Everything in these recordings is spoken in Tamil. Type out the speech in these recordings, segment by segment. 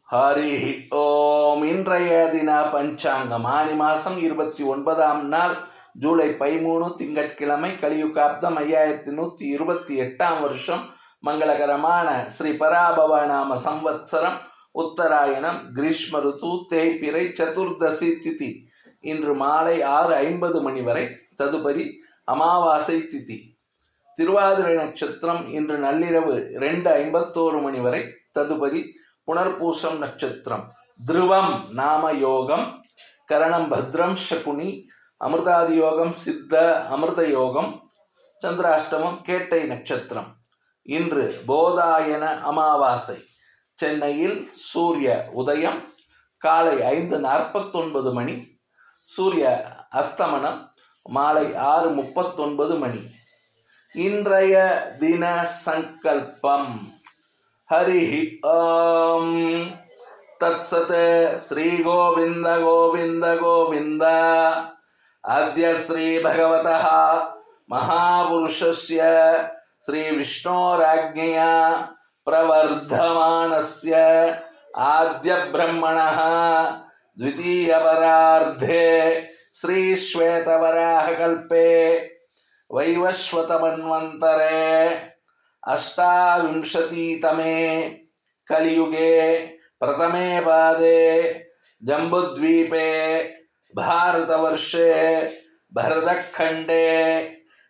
ஹரி ஓம். இன்றைய தின பஞ்சாங்கம் ஆனி மாதம் 29ஆம் நாள் ஜூலை 13 திங்கட்கிழமை, கலியுகாப்தம் 5128ஆம் வருஷம், மங்களகரமான ஸ்ரீ பராபவ நாம சம்வத்சரம், உத்தராயணம், கிரீஷ்ம ருத்து, தேய்பிறை, சதுர்தசி திதி. இன்று மாலை 6:50 மணி வரை ததுபரி அமாவாசை திதி. திருவாதிரை நட்சத்திரம் இன்று நள்ளிரவு 2:51 மணி வரை ததுபரி புனர்பூசம் நட்சத்திரம். த்ருவம் நாம யோகம், கரணம் பத்ரம் சகுனி, அமிர்தாதி யோகம், சித்த அமிர்த யோகம். சந்திராஷ்டமம் கேட்டை நட்சத்திரம். இன்று போதாயன அமாவாசை. சென்னையில் சூரிய உதயம் காலை 5:49 மணி, சூரிய அஸ்தமனம் மாலை 6:39 மணி. இன்றைய தின சங்கல்பம். ஹரி ஓம் தத்சத். ஸ்ரீ கோவிந்த கோவிந்த கோவிந்த. அத்ய ஸ்ரீ பகவதः மகாபுருஷஸ்ய ஸ்ரீ விஷ்ணோராஜ்ஞயா பிரவர்த்தமானஸ்ய ஆத்ய பிரம்மணः த்விதீய பரார்த்தே ஸ்ரீ ஸ்வேதவராஹ கல்பே வைவஸ்வத மன்வந்தரே अष्टाविंशतितमे कलियुगे प्रथमे पादे जम्बुद्वीपे भारतवर्षे भरतखण्डे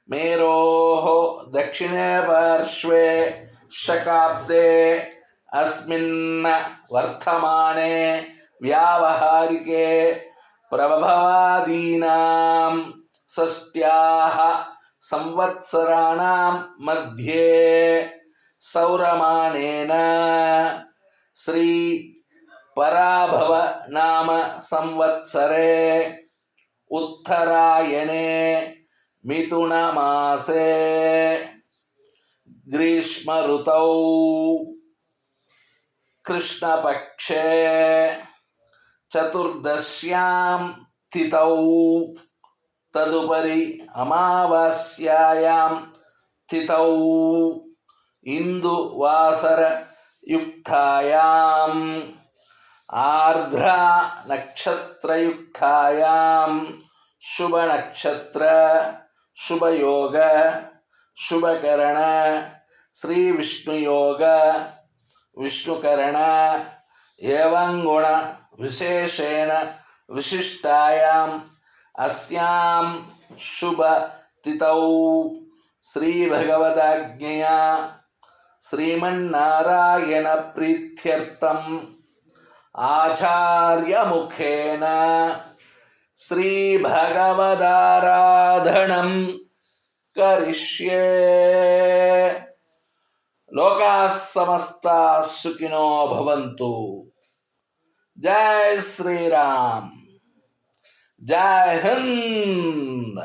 मेरोः दक्षिणे पार्श्वे शकाब्दे अस्मिन् वर्तमाने व्यावहारिके प्रभवादीनां षष्ट्याः संवत्सराणां मध्ये सौरमानेन श्री पराभव नाम संवत्सरे उत्तरायणे मिथुन मासे ग्रीष्म ऋतौ कृष्णपक्षे चतुर्दश्यां तिथौ तदुपरि अमावास्यायां तिथौ इंदुवासर युक्तायां आर्द्रा नक्षत्र युक्तायां शुभ नक्षत्र शुभ योग शुभकरण श्री विष्णु योग विष्णुकरण एवं गुण विशेषेण विशिष्टायां अस्यां शुभ तिथौ श्री भगवदाज्ञया श्रीमन्नारायण प्रीत्यर्थम आचार्य मुखेन श्री भगवदाराधनं करिष्ये। लोकाः समस्ताः सुखिनो भवन्तु। जय श्री राम, जय हिंद।